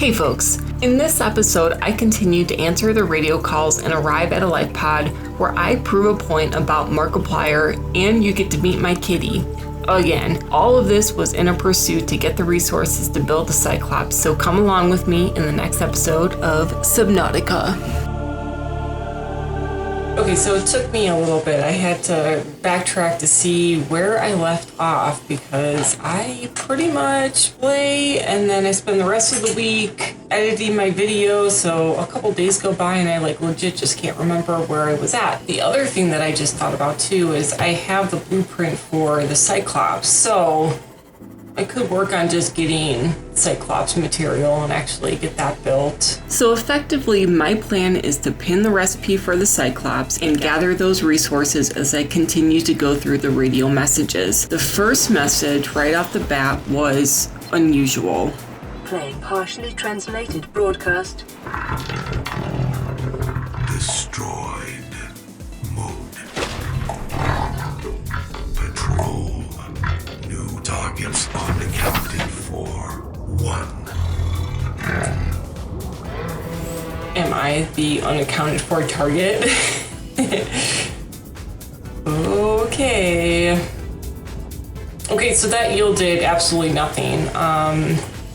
Hey folks, in this episode I continue to answer the radio calls and arrive at a Lifepod where I prove a point about Markiplier and you get to meet my kitty. Again, all of this was in a pursuit to get the resources to build the Cyclops, so come along with me in the next episode of Subnautica. Okay, so it took me a little bit. I had to backtrack to see where I left off because I pretty much play and then I spend the rest of the week editing my videos, so a couple days go by and I legit just can't remember where I was at. The other thing that I just thought about too is I have the blueprint for the Cyclops, so I could work on just getting Cyclops material and actually get that built. So effectively, my plan is to pin the recipe for the Cyclops and gather those resources as I continue to go through the radio messages. The first message right off the bat was unusual. Playing partially translated broadcast. Destroyed. Mode. Patrol. New targets unaccounted for. 1. Am I the unaccounted for target? Okay. Okay, so that yielded absolutely nothing.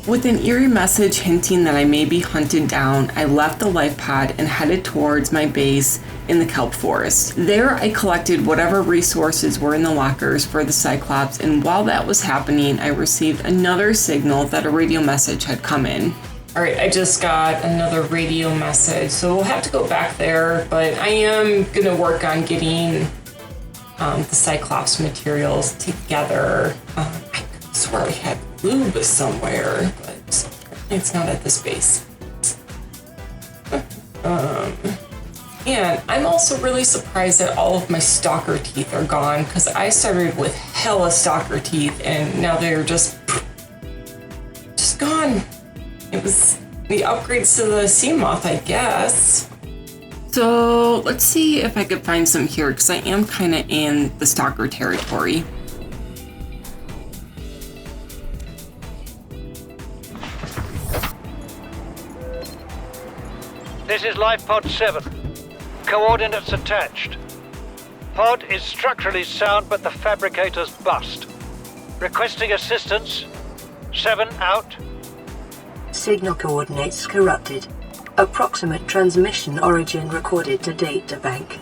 With an eerie message hinting that I may be hunted down, I left the Lifepod and headed towards my base in the kelp forest. There I collected whatever resources were in the lockers for the Cyclops, and while that was happening, I received another signal that a radio message had come in. Alright, I just got another radio message, so we'll have to go back there, but I am gonna work on getting the Cyclops materials together. I swear I had lube somewhere, but it's not at this base. And I'm also really surprised that all of my stalker teeth are gone, because I started with hella stalker teeth and now they're just gone. It was the upgrades to the sea moth, I guess. So let's see if I could find some here, because I am kind of in the stalker territory. This is Lifepod 7. Coordinates attached. Pod is structurally sound, but the fabricator's bust. Requesting assistance. 7 out. Signal coordinates corrupted. Approximate transmission origin recorded to data bank.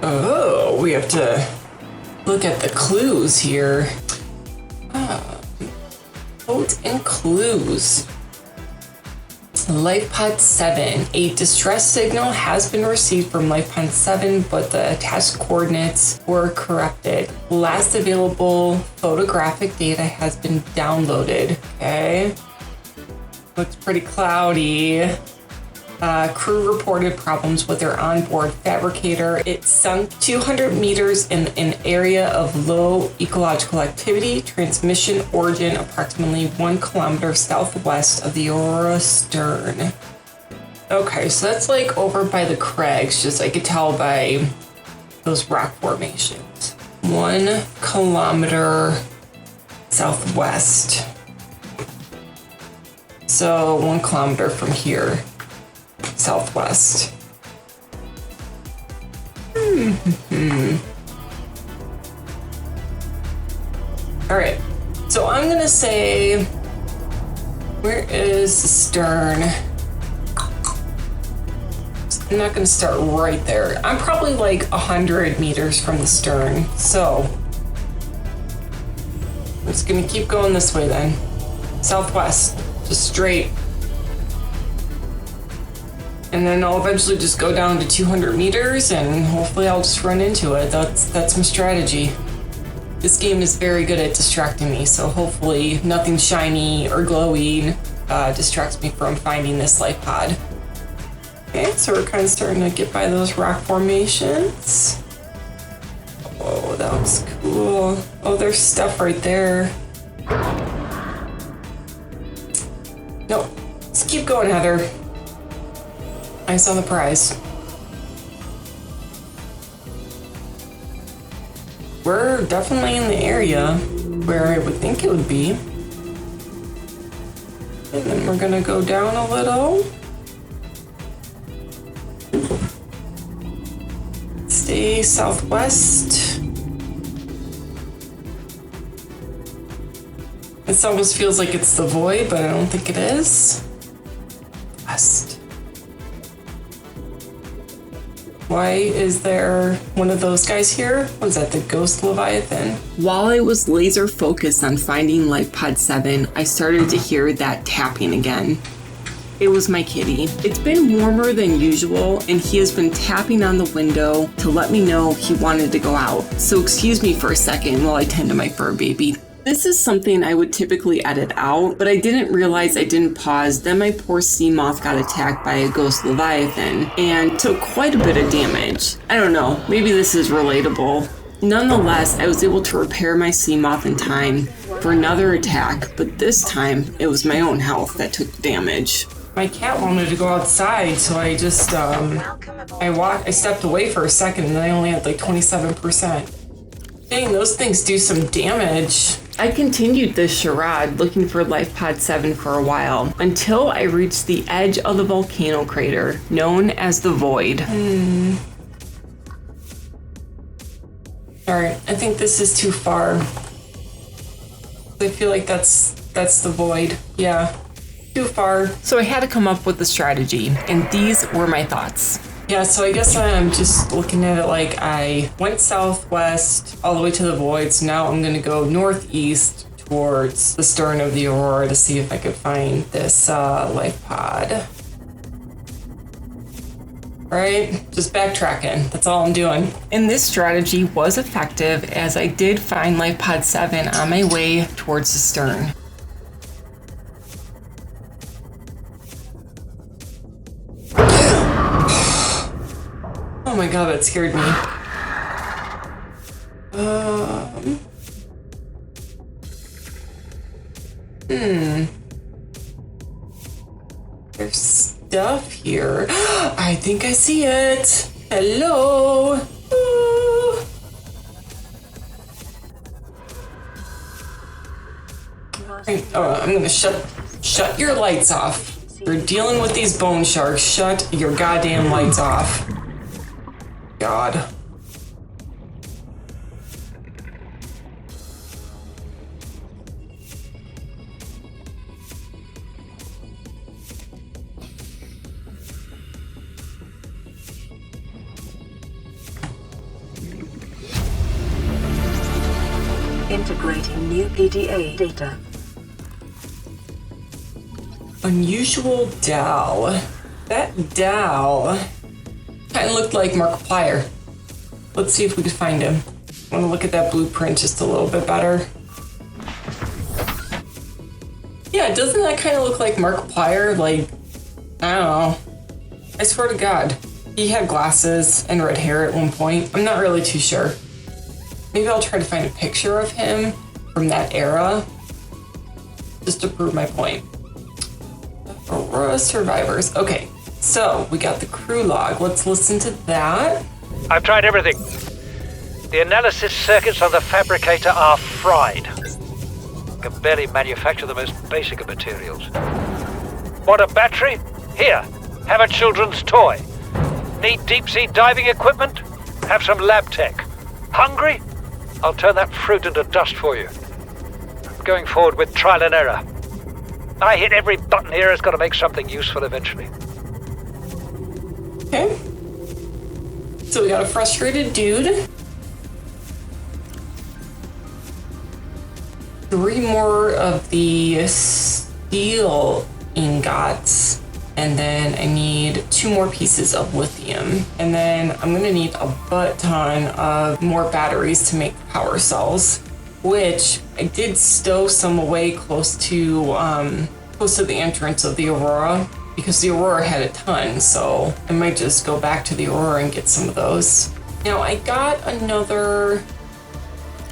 Oh, we have to look at the clues here. Codes and clues. Lifepod 7. A distress signal has been received from Lifepod 7, but the attached coordinates were corrupted. Last available photographic data has been downloaded. Okay. Looks pretty cloudy. Crew reported problems with their onboard fabricator. It sunk 200 meters in an area of low ecological activity. Transmission origin approximately 1 kilometer southwest of the Aurora stern. Okay, so that's over by the crags, just I could tell by those rock formations. 1 kilometer southwest. So 1 kilometer from here. Southwest. Alright, so I'm gonna say, where is the stern? I'm not gonna start right there. I'm probably 100 meters from the stern, so I'm just gonna keep going this way then. Southwest, just straight. And then I'll eventually just go down to 200 meters and hopefully I'll just run into it. That's my strategy. This game is very good at distracting me, so hopefully nothing shiny or glowing distracts me from finding this Lifepod. Okay, so we're kind of starting to get by those rock formations. Oh, that looks cool. Oh, there's stuff right there. No, let's keep going, Heather. Eyes on the prize. We're definitely in the area where I would think it would be. And then we're gonna go down a little. Stay southwest. This almost feels like it's the void, but I don't think it is. West. Why is there one of those guys here? What is that, the Ghost Leviathan? While I was laser focused on finding Lifepod 7, I started to hear that tapping again. It was my kitty. It's been warmer than usual, and he has been tapping on the window to let me know he wanted to go out. So excuse me for a second while I tend to my fur baby. This is something I would typically edit out, but I didn't realize I didn't pause. Then my poor sea moth got attacked by a ghost leviathan and took quite a bit of damage. I don't know, maybe this is relatable. Nonetheless, I was able to repair my sea moth in time for another attack, but this time it was my own health that took damage. My cat wanted to go outside, so I just, I stepped away for a second and I only had like 27%. Dang, those things do some damage. I continued this charade looking for Lifepod 7 for a while until I reached the edge of the volcano crater known as the Void. Alright, I think this is too far. I feel like that's the Void. Yeah, too far. So I had to come up with a strategy, and these were my thoughts. Yeah, so I guess I'm just looking at it like I went southwest all the way to the Void, so now I'm gonna go northeast towards the stern of the Aurora to see if I could find this life pod. Right? Just backtracking. That's all I'm doing. And this strategy was effective as I did find Lifepod 7 on my way towards the stern. Oh my god, that scared me. There's stuff here. I think I see it. Hello. Ooh. I'm gonna shut your lights off. You're dealing with these bone sharks. Shut your goddamn lights off. God. Integrating new PDA data. Unusual dowel. That dowel kind of looked like Markiplier. Let's see if we can find him. I want to look at that blueprint just a little bit better. Yeah, doesn't that kind of look like Markiplier? Like, I don't know. I swear to God, he had glasses and red hair at one point. I'm not really too sure. Maybe I'll try to find a picture of him from that era just to prove my point. Aurora survivors. Okay, so we got the crew log. Let's listen to that. I've tried everything. The analysis circuits on the fabricator are fried. Can barely manufacture the most basic of materials. Want a battery? Here, have a children's toy. Need deep-sea diving equipment? Have some lab tech. Hungry? I'll turn that fruit into dust for you. I'm going forward with trial and error. I hit every button here has got to make something useful eventually. Okay. So we got a frustrated dude. 3 more of the steel ingots. And then I need 2 more pieces of lithium. And then I'm gonna need a butt ton of more batteries to make power cells, which I did stow some away close to the entrance of the Aurora, because the Aurora had a ton, so I might just go back to the Aurora and get some of those. Now I got another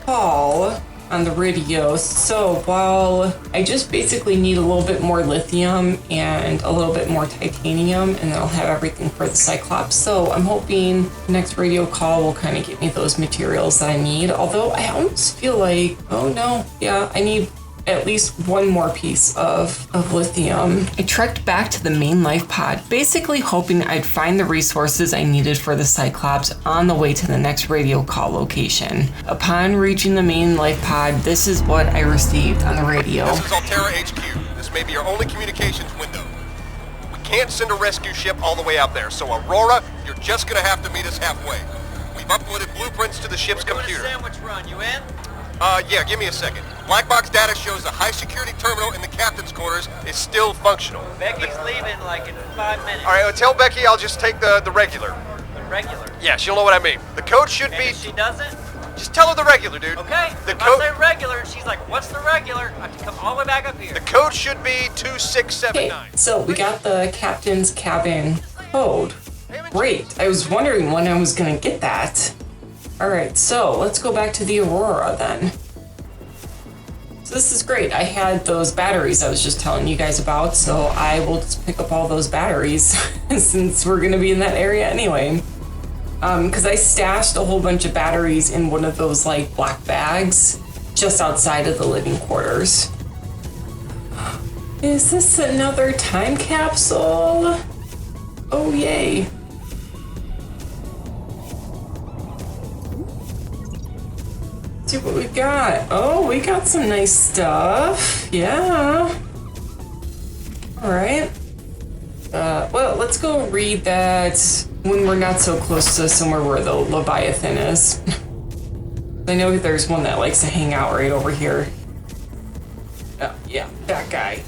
call on the radio, so while I just basically need a little bit more lithium and a little bit more titanium, and then I'll have everything for the Cyclops. So I'm hoping the next radio call will kind of get me those materials that I need, although I almost feel like, oh no, yeah, I need at least one more piece of lithium. I trekked back to the main life pod, basically hoping I'd find the resources I needed for the Cyclops on the way to the next radio call location. Upon reaching the main life pod, this is what I received on the radio. This is Altera HQ. This may be your only communications window. We can't send a rescue ship all the way out there, so Aurora, you're just gonna have to meet us halfway. We've uploaded blueprints to the ship's computer. Doing a sandwich run, you in? Yeah, give me a second. Black box data shows the high security terminal in the captain's quarters is still functional. Becky's leaving like in 5 minutes. All right, well, tell Becky I'll just take the regular. The regular. Yeah, she'll know what I mean. The code should And be... if she doesn't? Just tell her the regular, dude. Okay. The if code... I say regular, she's like, what's the regular? I have to come all the way back up here. The code should be Okay, 2679. so we got the captain's cabin code. Great. I was wondering when I was gonna get that. Alright, so let's go back to the Aurora then. So this is great. I had those batteries I was just telling you guys about, so I will just pick up all those batteries since we're gonna be in that area anyway. Because I stashed a whole bunch of batteries in one of those like black bags just outside of the living quarters. Is this another time capsule? Oh yay. See what we got. Oh, we got some nice stuff. Yeah. All right. Well, let's go read that when we're not so close to somewhere where the Leviathan is. I know there's one that likes to hang out right over here. Oh, yeah, that guy.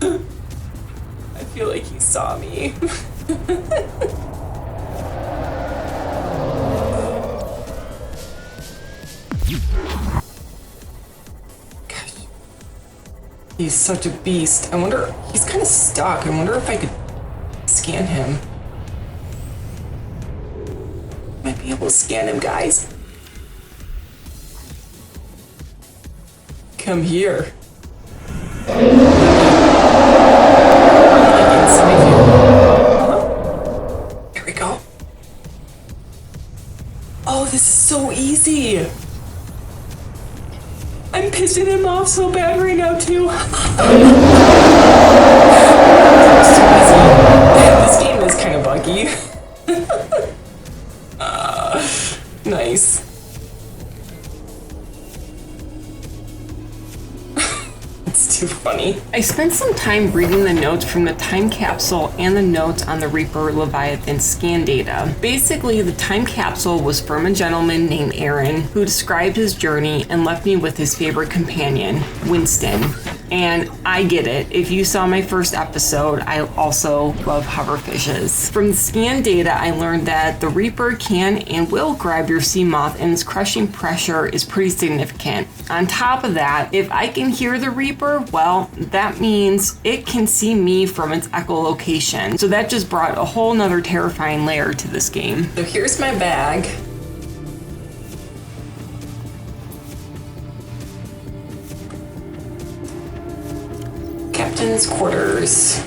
I feel like he saw me. He's such a beast. I wonder, he's kind of stuck. I wonder if I could scan him. Might be able to scan him, guys. Come here. Here we go. Oh, this is so easy. I'm pissing him off so bad right now, too. This game is kind of buggy. Nice. It's too funny. I spent some time reading the notes from the time capsule and the notes on the Reaper Leviathan scan data. Basically, the time capsule was from a gentleman named Aaron who described his journey and left me with his favorite companion, Winston. And I get it. If you saw my first episode, I also love hoverfishes. From the scan data, I learned that the Reaper can and will grab your sea moth, and its crushing pressure is pretty significant. On top of that, if I can hear the Reaper, well, that means it can see me from its echolocation. So that just brought a whole nother terrifying layer to this game. So here's my bag. Captain's quarters.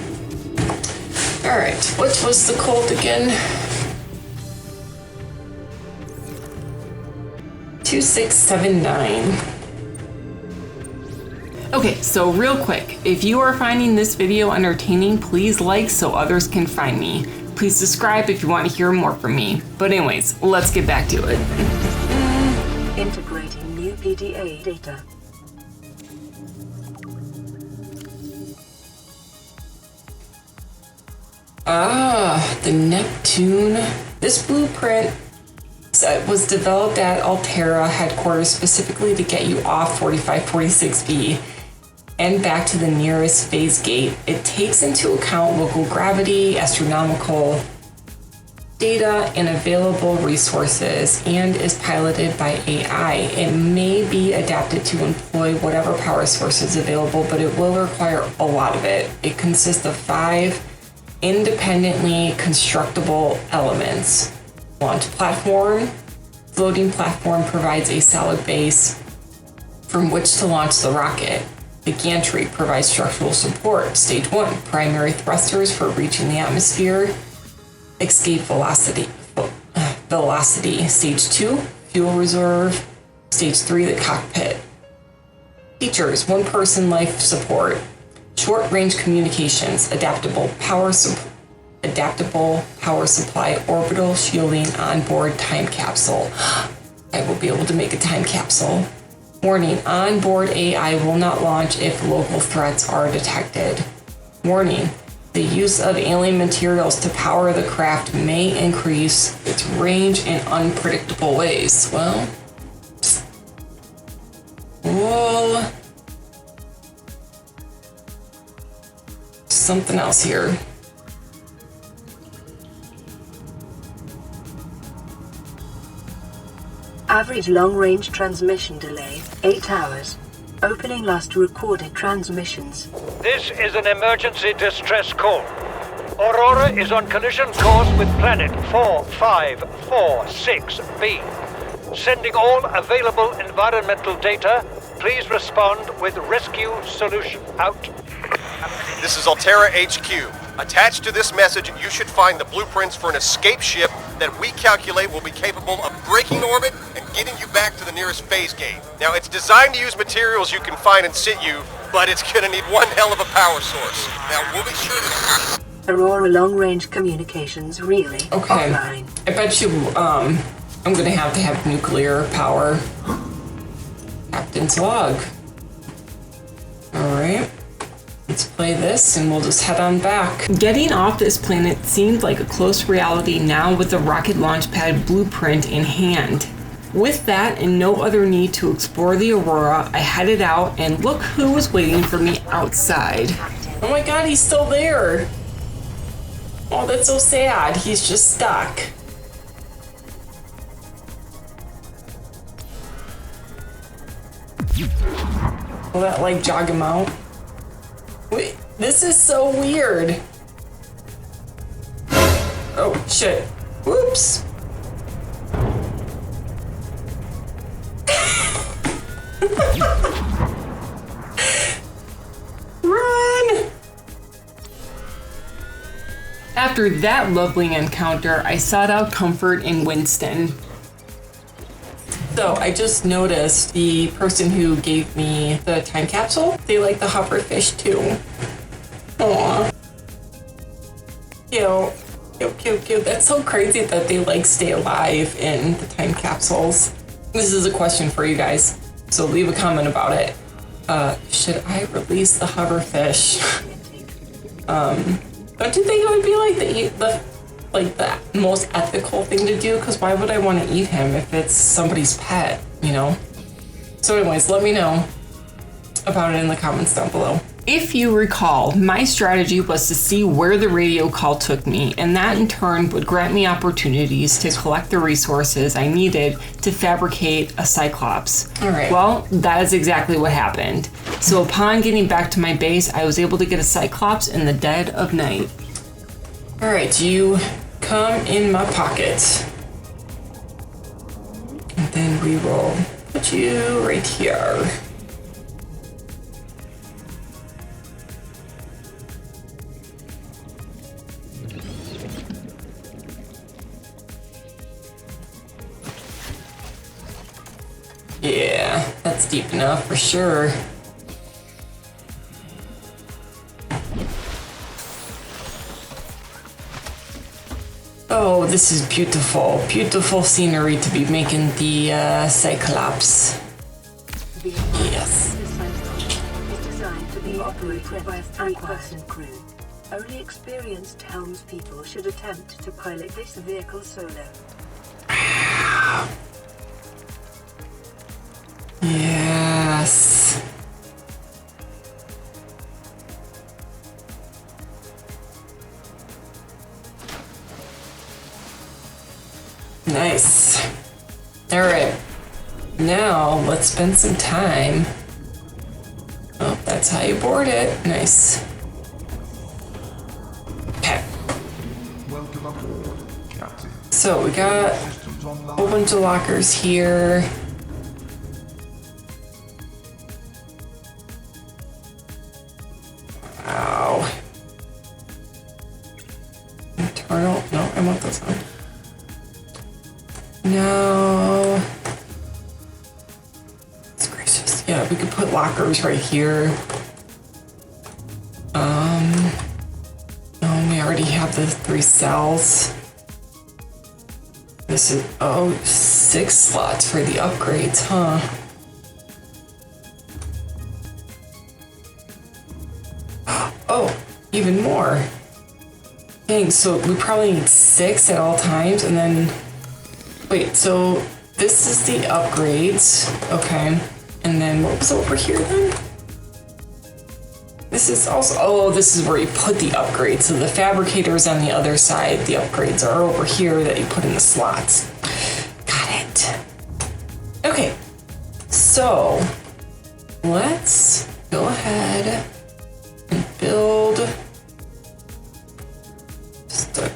Alright, what was the code again? 2679. Okay, so real quick, if you are finding this video entertaining, please like so others can find me. Please subscribe if you want to hear more from me. But anyways, let's get back to it. Integrating new PDA data. Ah, the Neptune. This blueprint was developed at Altera headquarters specifically to get you off 4546B and back to the nearest phase gate. It takes into account local gravity, astronomical data, and available resources, and is piloted by AI. It may be adapted to employ whatever power source is available, but it will require a lot of it. It consists of 5 independently constructable elements. Launch platform. Floating platform provides a solid base from which to launch the rocket. The gantry provides structural support. Stage 1, primary thrusters for reaching the atmosphere. Escape velocity. Stage 2, fuel reserve. Stage 3, the cockpit. Features: one-person life support, short-range communications, adaptable power supply, orbital shielding, onboard time capsule. I will be able to make a time capsule. Warning: onboard AI will not launch if local threats are detected. Warning: the use of alien materials to power the craft may increase its range in unpredictable ways. Well, something else here. Average long-range transmission delay, 8 hours. Opening last recorded transmissions. This is an emergency distress call. Aurora is on collision course with planet 4546b. Sending all available environmental data. Please respond with rescue solution. Out. This is Altera HQ. Attached to this message, you should find the blueprints for an escape ship that we calculate will be capable of breaking orbit and getting you back to the nearest phase gate. Now, it's designed to use materials you can find in situ, but it's gonna need one hell of a power source. Now, we'll be sure to... Aurora long-range communications really offline. I bet you, I'm gonna have to have nuclear power. Captain's log. Alright. Let's play this and we'll just head on back. Getting off this planet seemed like a close reality now with the rocket launch pad blueprint in hand. With that and no other need to explore the Aurora, I headed out and look who was waiting for me outside. Oh my god, he's still there! Oh, that's so sad. He's just stuck. Will that like jog him out? Wait, this is so weird. Oh, shit. Whoops. Run! After that lovely encounter, I sought out comfort in Winston. So I just noticed the person who gave me the time capsule, they like the hoverfish too. Aww. Cute. Cute, cute, cute. That's so crazy that they like stay alive in the time capsules. This is a question for you guys, so leave a comment about it. Should I release the hoverfish? Don't you think it would be like the most ethical thing to do? Because why would I want to eat him if it's somebody's pet, you know? So anyways, let me know about it in the comments down below. If you recall, my strategy was to see where the radio call took me, and that in turn would grant me opportunities to collect the resources I needed to fabricate a Cyclops. All right. Well, that is exactly what happened. So upon getting back to my base, I was able to get a Cyclops in the dead of night. All right, you come in my pocket. And then we will put you right here. Yeah, that's deep enough for sure. Oh, this is beautiful. Beautiful scenery to be making the Cyclops. Yes. The Cyclops is designed to be operated by a 3-person crew. Only experienced helmspeople should attempt to pilot this vehicle solo. Yes. Nice. All right. Now let's spend some time. Oh, that's how you board it. Nice. Okay. Welcome aboard, Captain. So we got a whole bunch of lockers here. Wow. Internal. No, I want this one. No. we could put lockers right here. We already have the 3 cells. This is, 6 slots for the upgrades, huh? Oh, even more. Dang, so we probably need 6 at all times, and then... Wait, so this is the upgrades. Okay. And then what was over here then? This is also... this is where you put the upgrades. So the fabricator is on the other side. The upgrades are over here that you put in the slots. Got it. Okay. So, let's go ahead and build just a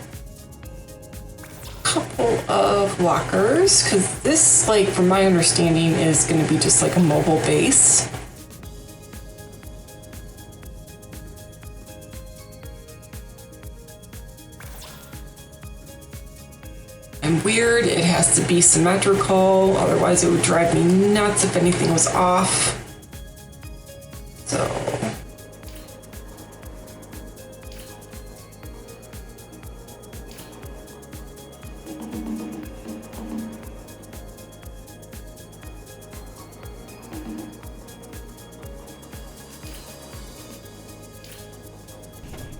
couple of lockers, because this, like, from my understanding, is going to be just like a mobile base. And weird, it has to be symmetrical, otherwise it would drive me nuts if anything was off. So...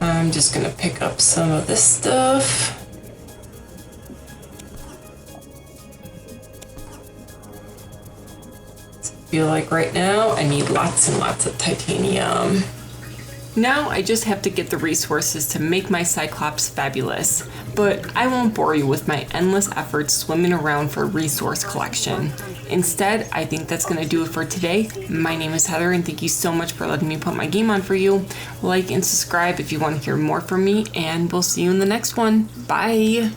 I'm just gonna pick up some of this stuff. I feel like right now I need lots and lots of titanium. Now I just have to get the resources to make my Cyclops fabulous, but I won't bore you with my endless efforts swimming around for resource collection. Instead, I think that's going to do it for today. My name is Heather, and thank you so much for letting me put my game on for you. Like and subscribe if you want to hear more from me, and we'll see you in the next one. Bye!